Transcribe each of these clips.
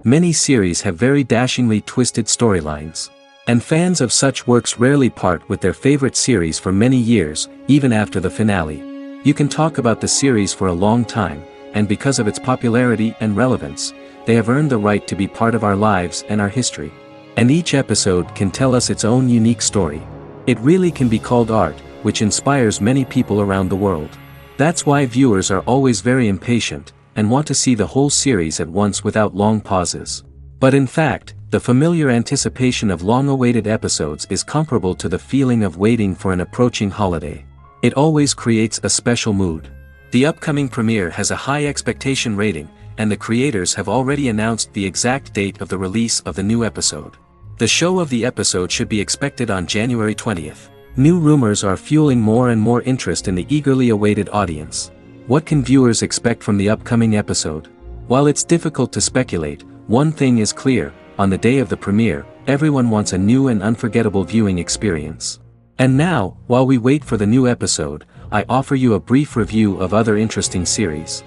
Many series have very dashingly twisted storylines. And fans of such works rarely part with their favorite series for many years, even after the finale. You can talk about the series for a long time, and because of its popularity and relevance, they have earned the right to be part of our lives and our history. And each episode can tell us its own unique story. It really can be called art, which inspires many people around the world. That's why viewers are always very impatient, and want to see the whole series at once without long pauses. But in fact, the familiar anticipation of long-awaited episodes is comparable to the feeling of waiting for an approaching holiday. It always creates a special mood. The upcoming premiere has a high expectation rating, and the creators have already announced the exact date of the release of the new episode. The show of the episode should be expected on January 20th. New rumors are fueling more and more interest in the eagerly awaited audience. What can viewers expect from the upcoming episode? While it's difficult to speculate, one thing is clear: on the day of the premiere, everyone wants a new and unforgettable viewing experience. And now, while we wait for the new episode, I offer you a brief review of other interesting series.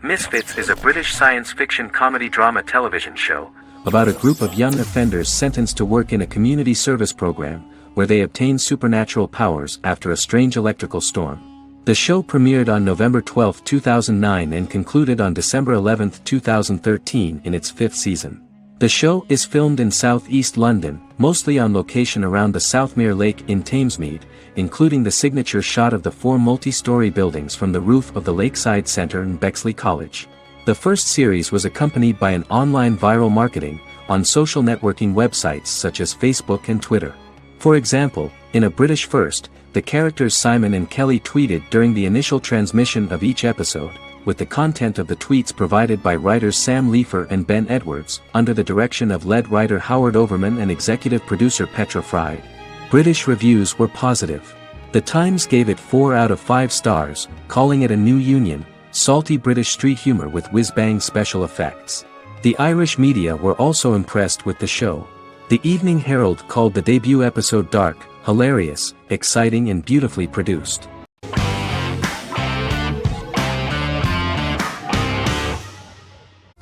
Misfits is a British science fiction comedy drama television show about a group of young offenders sentenced to work in a community service program, where they obtain supernatural powers after a strange electrical storm. The show premiered on November 12, 2009 and concluded on December 11, 2013 in its 5th season. The show is filmed in southeast London, mostly on location around the Southmere Lake in Thamesmead, including the signature shot of the 4 multi-story buildings from the roof of the Lakeside Centre in Bexley College. The first series was accompanied by an online viral marketing on social networking websites such as Facebook and Twitter. For example, in a British first, the characters Simon and Kelly tweeted during the initial transmission of each episode, with the content of the tweets provided by writers Sam Leifer and Ben Edwards, under the direction of lead writer Howard Overman and executive producer Petra Fried. British reviews were positive. The Times gave it 4 out of 5 stars, calling it a new union, salty British street humor with whiz-bang special effects. The Irish media were also impressed with the show. The Evening Herald called the debut episode dark, hilarious, exciting and beautifully produced.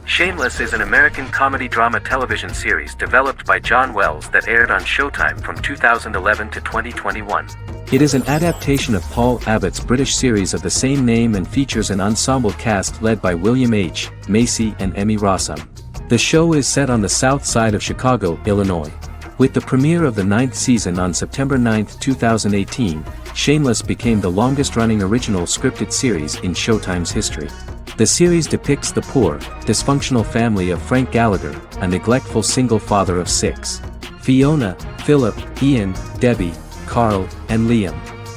Shameless is an American comedy drama television series developed by John Wells that aired on Showtime from 2011 to 2021. It is an adaptation of Paul Abbott's British series of the same name and features an ensemble cast led by William H. Macy and Emmy Rossum. The show is set on the south side of Chicago, Illinois. With the premiere of the 9th season on September 9, 2018, Shameless became the longest-running original scripted series in Showtime's history. The series depicts the poor, dysfunctional family of Frank Gallagher, a neglectful single father of 6. Fiona, Philip, Ian, Debbie, Carl, and Liam.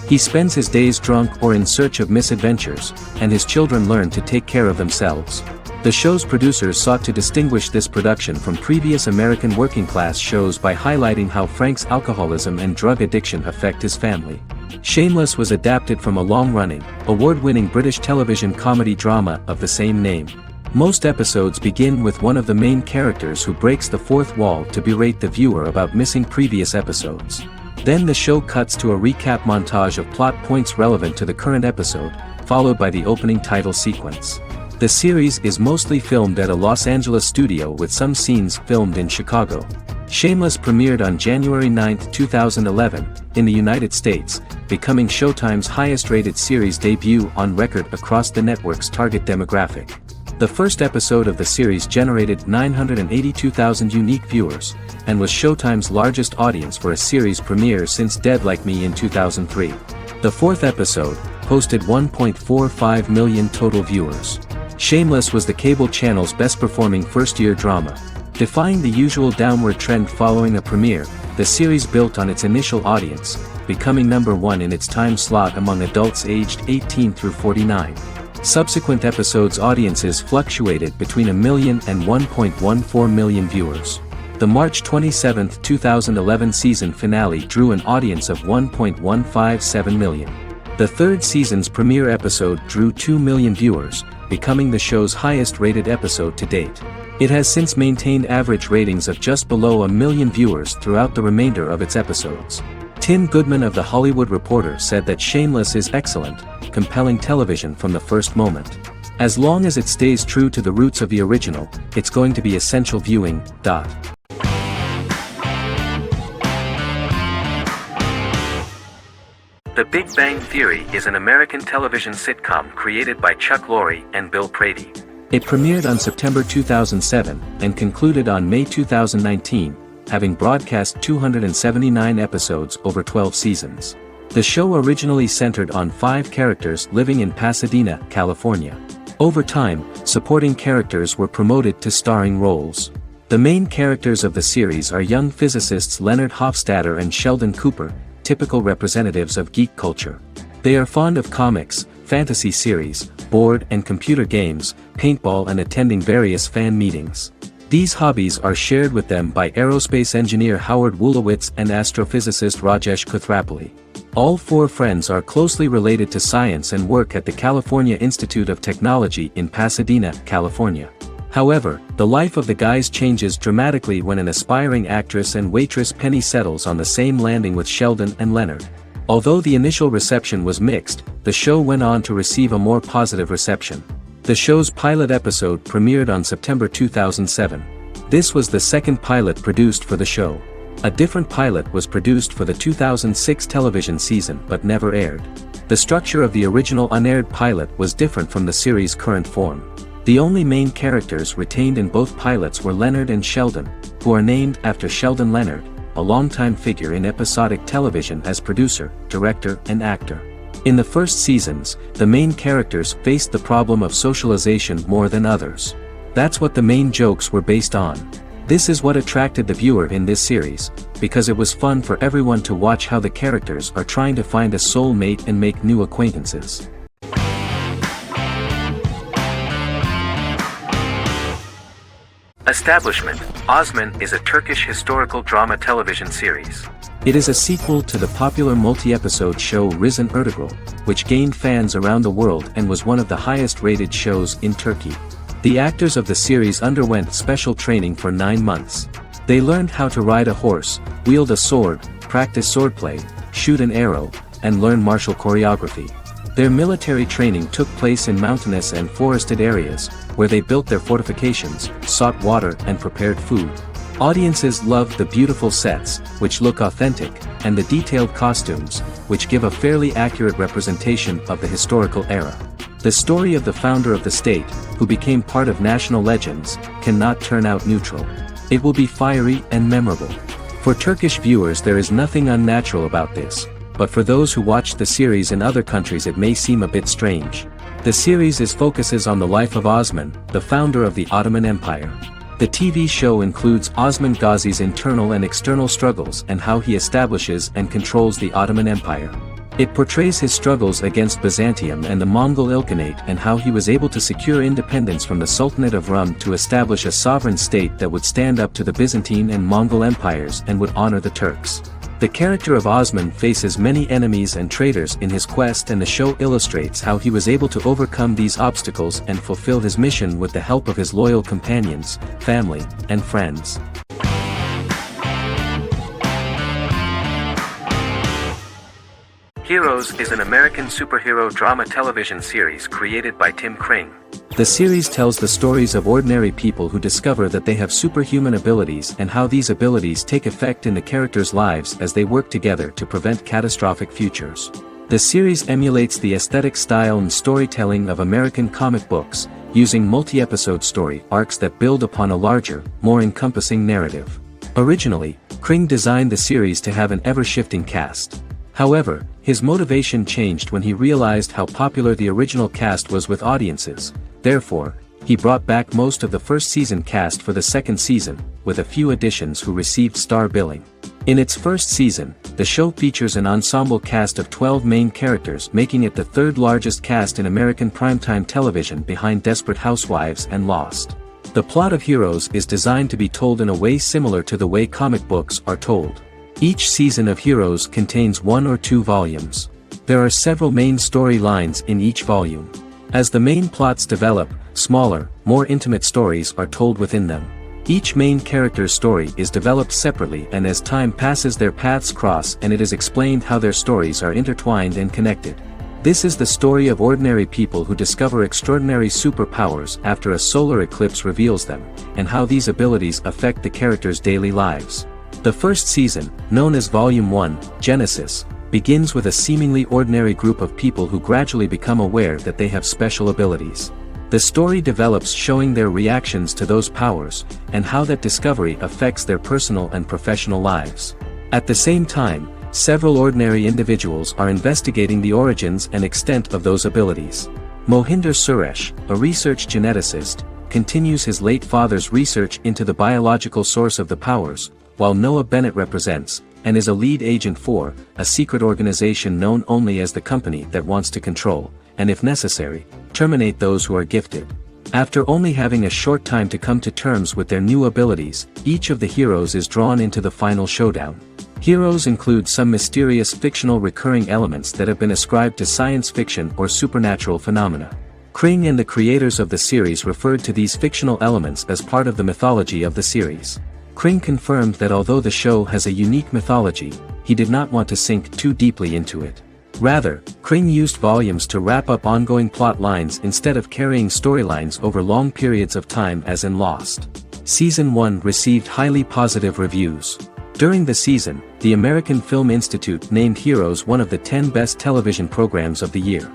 He spends his days drunk or in search of misadventures, and his children learn to take care of themselves. The show's producers sought to distinguish this production from previous American working-class shows by highlighting how Frank's alcoholism and drug addiction affect his family. Shameless was adapted from a long-running, award-winning British television comedy drama of the same name. Most episodes begin with one of the main characters who breaks the fourth wall to berate the viewer about missing previous episodes. Then the show cuts to a recap montage of plot points relevant to the current episode, followed by the opening title sequence. The series is mostly filmed at a Los Angeles studio with some scenes filmed in Chicago. Shameless premiered on January 9, 2011, in the United States, becoming Showtime's highest-rated series debut on record across the network's target demographic. The first episode of the series generated 982,000 unique viewers, and was Showtime's largest audience for a series premiere since Dead Like Me in 2003. The fourth episode posted 1.45 million total viewers. Shameless was the cable channel's best-performing first-year drama. Defying the usual downward trend following a premiere, the series built on its initial audience, becoming number 1 in its time slot among adults aged 18 through 49. Subsequent episodes' audiences fluctuated between 1 million and 1.14 million viewers. The March 27, 2011 season finale drew an audience of 1.157 million. The third season's premiere episode drew 2 million viewers, becoming the show's highest-rated episode to date. It has since maintained average ratings of just below 1 million viewers throughout the remainder of its episodes. Tim Goodman of The Hollywood Reporter said that Shameless is excellent, compelling television from the first moment. As long as it stays true to the roots of the original, it's going to be essential viewing. The Big Bang Theory is an American television sitcom created by Chuck Lorre and Bill Prady. It premiered on September 2007 and concluded on May 2019, having broadcast 279 episodes over 12 seasons. The show originally centered on 5 characters living in Pasadena, California. Over time, supporting characters were promoted to starring roles. The main characters of the series are young physicists Leonard Hofstadter and Sheldon Cooper, typical representatives of geek culture. They are fond of comics, fantasy series, board and computer games, paintball and attending various fan meetings. These hobbies are shared with them by aerospace engineer Howard Wolowitz and astrophysicist Rajesh Kuthrapalli. All 4 friends are closely related to science and work at the California Institute of Technology in Pasadena, California. However, the life of the guys changes dramatically when an aspiring actress and waitress Penny settles on the same landing with Sheldon and Leonard. Although the initial reception was mixed, the show went on to receive a more positive reception. The show's pilot episode premiered on September 2007. This was the second pilot produced for the show. A different pilot was produced for the 2006 television season but never aired. The structure of the original unaired pilot was different from the series' current form. The only main characters retained in both pilots were Leonard and Sheldon, who are named after Sheldon Leonard, a longtime figure in episodic television as producer, director, and actor. In the first seasons, the main characters faced the problem of socialization more than others. That's what the main jokes were based on. This is what attracted the viewer in this series, because it was fun for everyone to watch how the characters are trying to find a soul mate and make new acquaintances. Establishment: Osman is a Turkish historical drama television series. It is a sequel to the popular multi-episode show Risen Ertugrul, which gained fans around the world and was one of the highest-rated shows in Turkey. The actors of the series underwent special training for 9 months. They learned how to ride a horse, wield a sword, practice swordplay, shoot an arrow, and learn martial choreography. Their military training took place in mountainous and forested areas, where they built their fortifications, sought water and prepared food. Audiences loved the beautiful sets, which look authentic, and the detailed costumes, which give a fairly accurate representation of the historical era. The story of the founder of the state, who became part of national legends, cannot turn out neutral. It will be fiery and memorable. For Turkish viewers there is nothing unnatural about this, but for those who watched the series in other countries it may seem a bit strange. The series focuses on the life of Osman, the founder of the Ottoman Empire. The TV show includes Osman Ghazi's internal and external struggles and how he establishes and controls the Ottoman Empire. It portrays his struggles against Byzantium and the Mongol Ilkhanate and how he was able to secure independence from the Sultanate of Rum to establish a sovereign state that would stand up to the Byzantine and Mongol empires and would honor the Turks. The character of Osman faces many enemies and traitors in his quest, and the show illustrates how he was able to overcome these obstacles and fulfill his mission with the help of his loyal companions, family, and friends. Heroes is an American superhero drama television series created by Tim Kring. The series tells the stories of ordinary people who discover that they have superhuman abilities and how these abilities take effect in the characters' lives as they work together to prevent catastrophic futures. The series emulates the aesthetic style and storytelling of American comic books, using multi-episode story arcs that build upon a larger, more encompassing narrative. Originally, Kring designed the series to have an ever-shifting cast. However, his motivation changed when he realized how popular the original cast was with audiences. Therefore, he brought back most of the first season cast for the second season, with a few additions who received star billing. In its first season, the show features an ensemble cast of 12 main characters, making it the third largest cast in American primetime television behind Desperate Housewives and Lost. The plot of Heroes is designed to be told in a way similar to the way comic books are told. Each season of Heroes contains 1 or 2 volumes. There are several main storylines in each volume. As the main plots develop, smaller, more intimate stories are told within them. Each main character's story is developed separately, and as time passes their paths cross and it is explained how their stories are intertwined and connected. This is the story of ordinary people who discover extraordinary superpowers after a solar eclipse reveals them, and how these abilities affect the characters' daily lives. The first season, known as Volume 1, Genesis, begins with a seemingly ordinary group of people who gradually become aware that they have special abilities. The story develops showing their reactions to those powers, and how that discovery affects their personal and professional lives. At the same time, several ordinary individuals are investigating the origins and extent of those abilities. Mohinder Suresh, a research geneticist, continues his late father's research into the biological source of the powers, while Noah Bennett represents, and is a lead agent for, a secret organization known only as the company that wants to control, and if necessary, terminate those who are gifted. After only having a short time to come to terms with their new abilities, each of the heroes is drawn into the final showdown. Heroes include some mysterious fictional recurring elements that have been ascribed to science fiction or supernatural phenomena. Kring and the creators of the series referred to these fictional elements as part of the mythology of the series. Kring confirmed that although the show has a unique mythology, he did not want to sink too deeply into it. Rather, Kring used volumes to wrap up ongoing plot lines instead of carrying storylines over long periods of time as in Lost. Season 1 received highly positive reviews. During the season, the American Film Institute named Heroes one of the 10 best television programs of the year.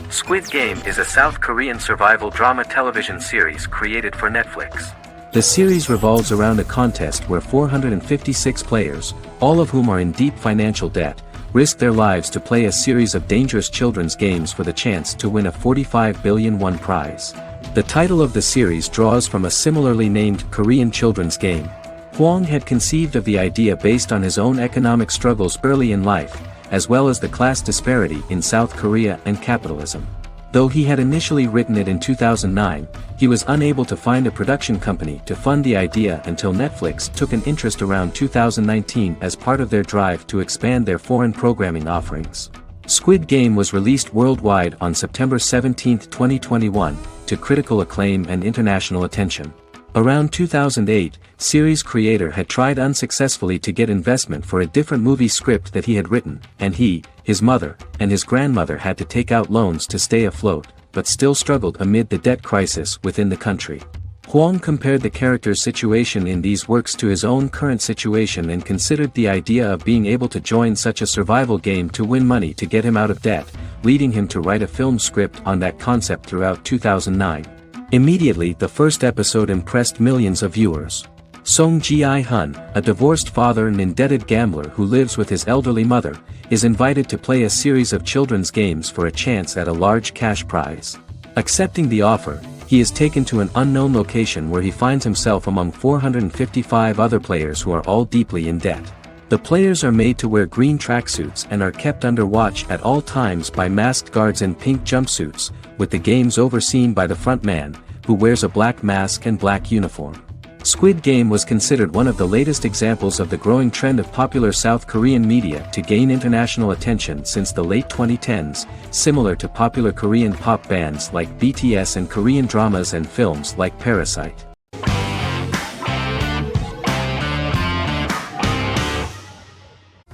Squid Game is a South Korean survival drama television series created for Netflix. The series revolves around a contest where 456 players, all of whom are in deep financial debt, risk their lives to play a series of dangerous children's games for the chance to win a 45 billion won prize. The title of the series draws from a similarly named Korean children's game. Hwang had conceived of the idea based on his own economic struggles early in life, as well as the class disparity in South Korea and capitalism. Though he had initially written it in 2009, he was unable to find a production company to fund the idea until Netflix took an interest around 2019 as part of their drive to expand their foreign programming offerings. Squid Game was released worldwide on September 17, 2021, to critical acclaim and international attention. Around 2008, series creator had tried unsuccessfully to get investment for a different movie script that he had written, and he, his mother, and his grandmother had to take out loans to stay afloat, but still struggled amid the debt crisis within the country. Hwang compared the character's situation in these works to his own current situation and considered the idea of being able to join such a survival game to win money to get him out of debt, leading him to write a film script on that concept throughout 2009. Immediately the first episode impressed millions of viewers. Song Ji-hun, a divorced father and indebted gambler who lives with his elderly mother, is invited to play a series of children's games for a chance at a large cash prize. Accepting the offer, he is taken to an unknown location where he finds himself among 455 other players who are all deeply in debt. The players are made to wear green tracksuits and are kept under watch at all times by masked guards in pink jumpsuits, with the games overseen by the front man, who wears a black mask and black uniform. Squid Game was considered one of the latest examples of the growing trend of popular South Korean media to gain international attention since the late 2010s, similar to popular Korean pop bands like BTS and Korean dramas and films like Parasite.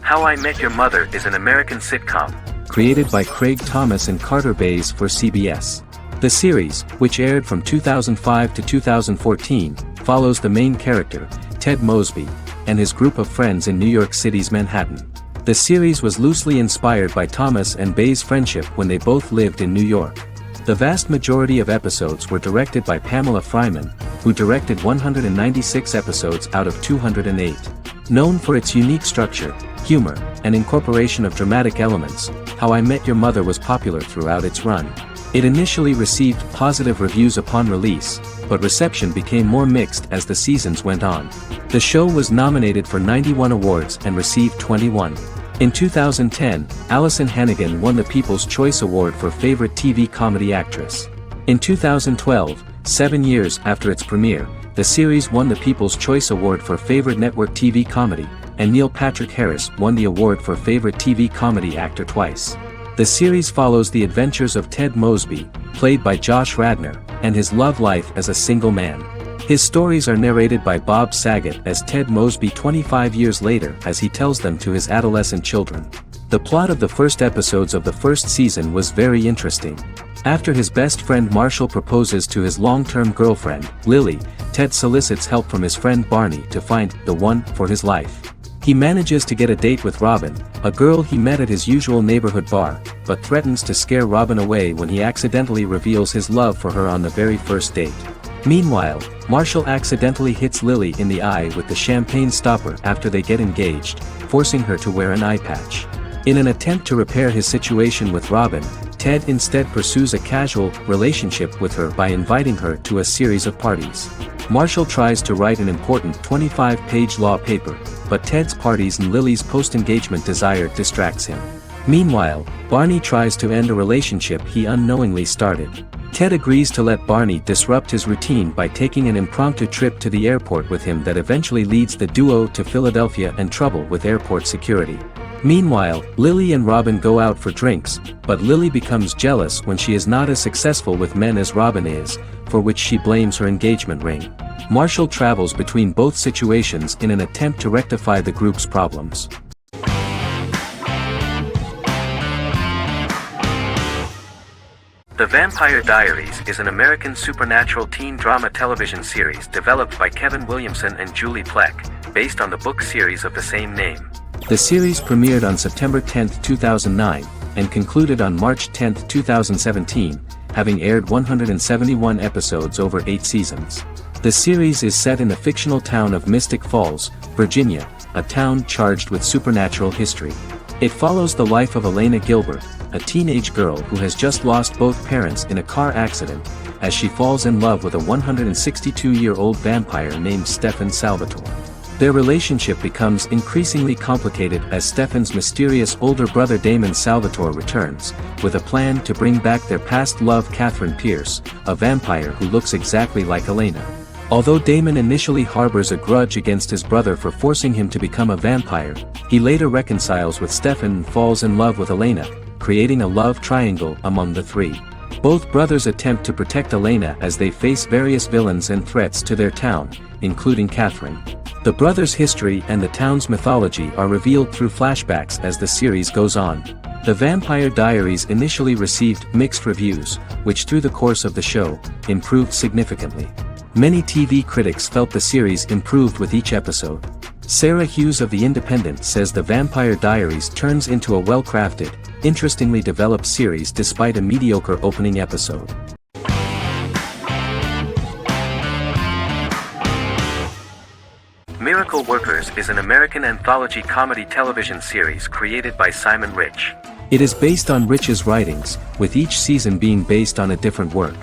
How I Met Your Mother is an American sitcom. Created by Craig Thomas and Carter Bays for CBS. The series, which aired from 2005 to 2014, follows the main character, Ted Mosby, and his group of friends in New York City's Manhattan. The series was loosely inspired by Thomas and Bays' friendship when they both lived in New York. The vast majority of episodes were directed by Pamela Fryman, who directed 196 episodes out of 208. Known for its unique structure, humor, and incorporation of dramatic elements, How I Met Your Mother was popular throughout its run. It initially received positive reviews upon release, but reception became more mixed as the seasons went on. The show was nominated for 91 awards and received 21. In 2010, Allison Hannigan won the People's Choice Award for Favorite TV Comedy Actress. In 2012, 7 years after its premiere, the series won the People's Choice Award for Favorite Network TV Comedy, and Neil Patrick Harris won the award for Favorite TV Comedy Actor twice. The series follows the adventures of Ted Mosby, played by Josh Radnor, and his love life as a single man. His stories are narrated by Bob Saget as Ted Mosby 25 years later as he tells them to his adolescent children. The plot of the first episodes of the first season was very interesting. After his best friend Marshall proposes to his long-term girlfriend, Lily, Ted solicits help from his friend Barney to find the one for his life. He manages to get a date with Robin, a girl he met at his usual neighborhood bar, but threatens to scare Robin away when he accidentally reveals his love for her on the very first date. Meanwhile, Marshall accidentally hits Lily in the eye with the champagne stopper after they get engaged, forcing her to wear an eye patch. In an attempt to repair his situation with Robin, Ted instead pursues a casual relationship with her by inviting her to a series of parties. Marshall tries to write an important 25-page law paper, but Ted's parties and Lily's post-engagement desire distracts him. Meanwhile, Barney tries to end a relationship he unknowingly started. Ted agrees to let Barney disrupt his routine by taking an impromptu trip to the airport with him that eventually leads the duo to Philadelphia and trouble with airport security. Meanwhile, Lily and Robin go out for drinks, but Lily becomes jealous when she is not as successful with men as Robin is, for which she blames her engagement ring. Marshall travels between both situations in an attempt to rectify the group's problems. The Vampire Diaries is an American supernatural teen drama television series developed by Kevin Williamson and Julie Plec, based on the book series of the same name. The series premiered on September 10, 2009, and concluded on March 10, 2017, having aired 171 episodes over 8 seasons. The series is set in the fictional town of Mystic Falls, Virginia, a town charged with supernatural history. It follows the life of Elena Gilbert, a teenage girl who has just lost both parents in a car accident, as she falls in love with a 162-year-old vampire named Stefan Salvatore. Their relationship becomes increasingly complicated as Stefan's mysterious older brother Damon Salvatore returns, with a plan to bring back their past love Catherine Pierce, a vampire who looks exactly like Elena. Although Damon initially harbors a grudge against his brother for forcing him to become a vampire, he later reconciles with Stefan and falls in love with Elena, creating a love triangle among the three. Both brothers attempt to protect Elena as they face various villains and threats to their town, including Catherine. The brothers' history and the town's mythology are revealed through flashbacks as the series goes on. The Vampire Diaries initially received mixed reviews, which through the course of the show, improved significantly. Many TV critics felt the series improved with each episode. Sarah Hughes of The Independent says The Vampire Diaries turns into a well-crafted, interestingly developed series despite a mediocre opening episode. Miracle Workers is an American anthology comedy television series created by Simon Rich. It is based on Rich's writings, with each season being based on a different work.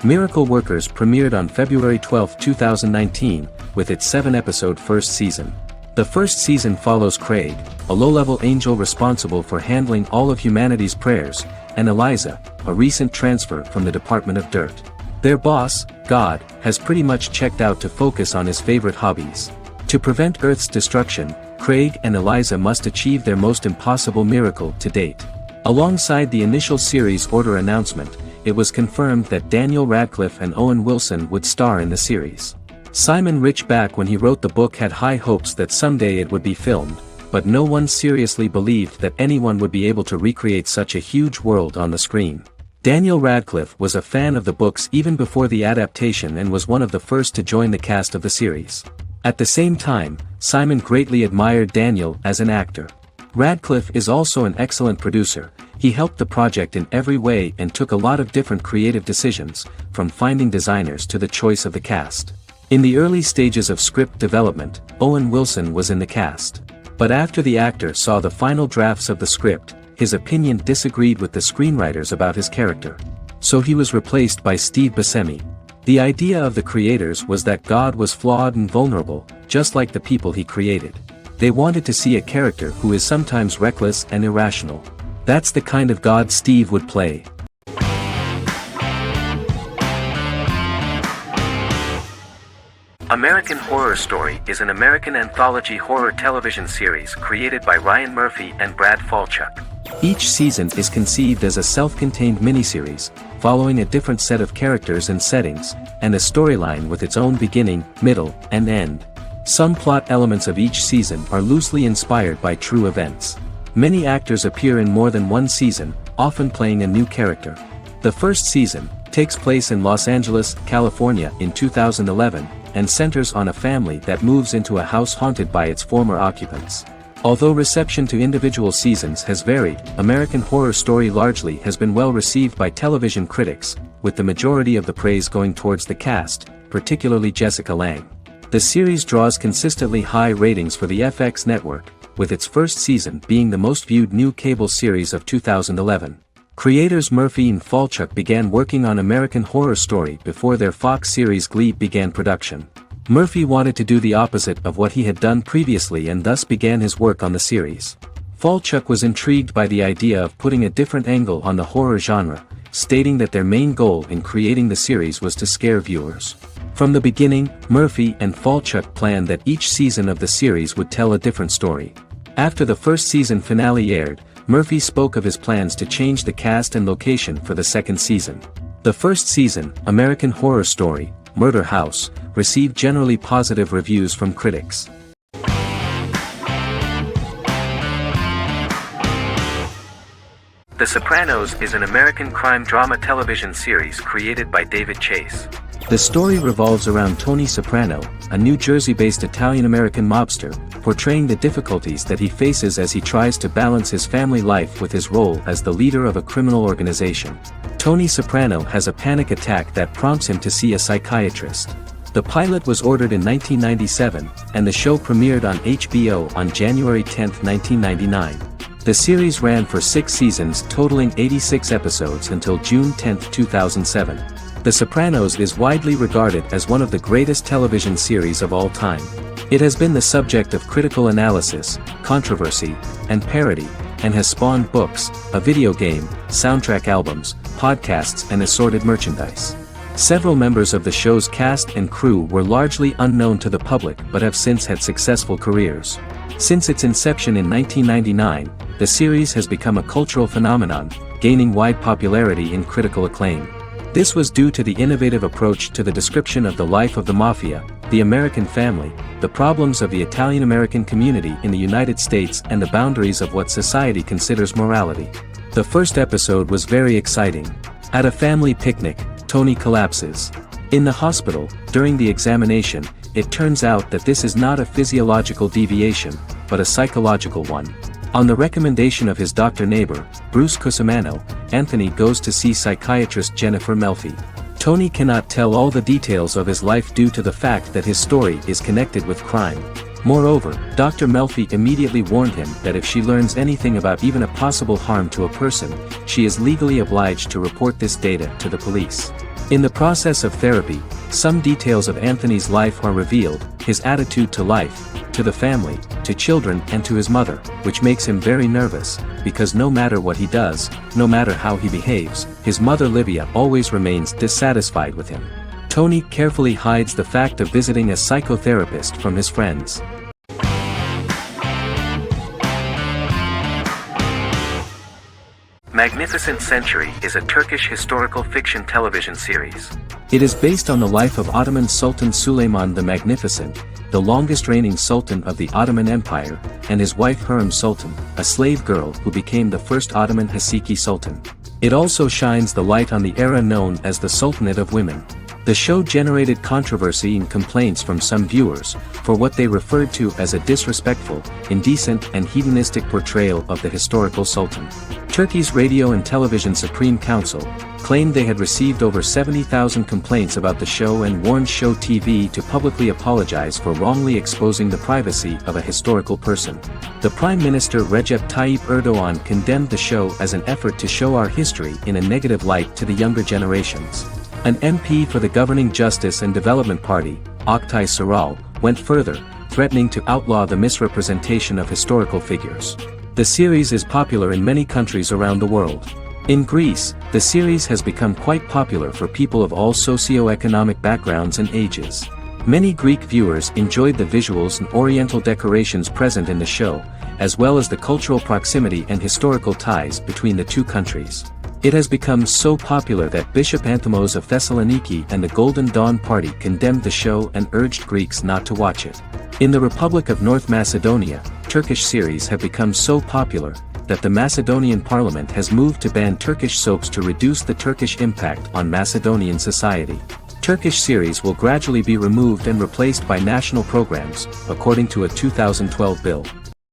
Miracle Workers premiered on February 12, 2019, with its 7-episode first season. The first season follows Craig, a low-level angel responsible for handling all of humanity's prayers, and Eliza, a recent transfer from the Department of Dirt. Their boss, God, has pretty much checked out to focus on his favorite hobbies. To prevent Earth's destruction, Craig and Eliza must achieve their most impossible miracle to date. Alongside the initial series order announcement, it was confirmed that Daniel Radcliffe and Owen Wilson would star in the series. Simon Rich back when he wrote the book had high hopes that someday it would be filmed, but no one seriously believed that anyone would be able to recreate such a huge world on the screen. Daniel Radcliffe was a fan of the books even before the adaptation and was one of the first to join the cast of the series. At the same time, Simon greatly admired Daniel as an actor. Radcliffe is also an excellent producer. He helped the project in every way and took a lot of different creative decisions, from finding designers to the choice of the cast. In the early stages of script development, Owen Wilson was in the cast. But after the actor saw the final drafts of the script, his opinion disagreed with the screenwriters about his character. So he was replaced by Steve Buscemi. The idea of the creators was that God was flawed and vulnerable, just like the people he created. They wanted to see a character who is sometimes reckless and irrational. That's the kind of God Steve would play. American Horror Story is an American anthology horror television series created by Ryan Murphy and Brad Falchuk. Each season is conceived as a self-contained miniseries, following a different set of characters and settings, and a storyline with its own beginning, middle, and end. Some plot elements of each season are loosely inspired by true events. Many actors appear in more than one season, often playing a new character. The first season takes place in Los Angeles, California in 2011, and centers on a family that moves into a house haunted by its former occupants. Although reception to individual seasons has varied, American Horror Story largely has been well received by television critics, with the majority of the praise going towards the cast, particularly Jessica Lange. The series draws consistently high ratings for the FX network, with its first season being the most viewed new cable series of 2011. Creators Murphy and Falchuk began working on American Horror Story before their Fox series Glee began production. Murphy wanted to do the opposite of what he had done previously and thus began his work on the series. Falchuk was intrigued by the idea of putting a different angle on the horror genre, stating that their main goal in creating the series was to scare viewers. From the beginning, Murphy and Falchuk planned that each season of the series would tell a different story. After the first season finale aired, Murphy spoke of his plans to change the cast and location for the second season. The first season, American Horror Story, Murder House, received generally positive reviews from critics. The Sopranos is an American crime drama television series created by David Chase. The story revolves around Tony Soprano, a New Jersey-based Italian-American mobster, portraying the difficulties that he faces as he tries to balance his family life with his role as the leader of a criminal organization. Tony Soprano has a panic attack that prompts him to see a psychiatrist. The pilot was ordered in 1997, and the show premiered on HBO on January 10, 1999. The series ran for 6 seasons totaling 86 episodes until June 10, 2007. The Sopranos is widely regarded as one of the greatest television series of all time. It has been the subject of critical analysis, controversy, and parody, and has spawned books, a video game, soundtrack albums, podcasts and assorted merchandise. Several members of the show's cast and crew were largely unknown to the public but have since had successful careers. Since its inception in 1999, the series has become a cultural phenomenon, gaining wide popularity and critical acclaim. This was due to the innovative approach to the description of the life of the mafia, the American family, the problems of the Italian-American community in the United States and the boundaries of what society considers morality. The first episode was very exciting. At a family picnic, Tony collapses. In the hospital, during the examination, it turns out that this is not a physiological deviation, but a psychological one. On the recommendation of his doctor neighbor, Bruce Cusimano, Anthony goes to see psychiatrist Jennifer Melfi. Tony cannot tell all the details of his life due to the fact that his story is connected with crime. Moreover, Dr. Melfi immediately warned him that if she learns anything about even a possible harm to a person, she is legally obliged to report this data to the police. In the process of therapy, some details of Anthony's life are revealed, his attitude to life, to the family, to children and to his mother, which makes him very nervous, because no matter what he does, no matter how he behaves, his mother Livia always remains dissatisfied with him. Tony carefully hides the fact of visiting a psychotherapist from his friends. Magnificent Century is a Turkish historical fiction television series. It is based on the life of Ottoman Sultan Süleyman the Magnificent, the longest reigning sultan of the Ottoman Empire, and his wife Hürrem Sultan, a slave girl who became the first Ottoman Haseki Sultan. It also shines the light on the era known as the Sultanate of Women. The show generated controversy and complaints from some viewers, for what they referred to as a disrespectful, indecent and hedonistic portrayal of the historical sultan. Turkey's Radio and Television Supreme Council claimed they had received over 70,000 complaints about the show and warned Show TV to publicly apologize for wrongly exposing the privacy of a historical person. The Prime Minister Recep Tayyip Erdogan condemned the show as an effort to show our history in a negative light to the younger generations. An MP for the governing Justice and Development Party, Oktay Saral, went further, threatening to outlaw the misrepresentation of historical figures. The series is popular in many countries around the world. In Greece, the series has become quite popular for people of all socio-economic backgrounds and ages. Many Greek viewers enjoyed the visuals and oriental decorations present in the show, as well as the cultural proximity and historical ties between the two countries. It has become so popular that Bishop Anthimos of Thessaloniki and the Golden Dawn Party condemned the show and urged Greeks not to watch it. In the Republic of North Macedonia, Turkish series have become so popular that the Macedonian parliament has moved to ban Turkish soaps to reduce the Turkish impact on Macedonian society. Turkish series will gradually be removed and replaced by national programs, according to a 2012 bill.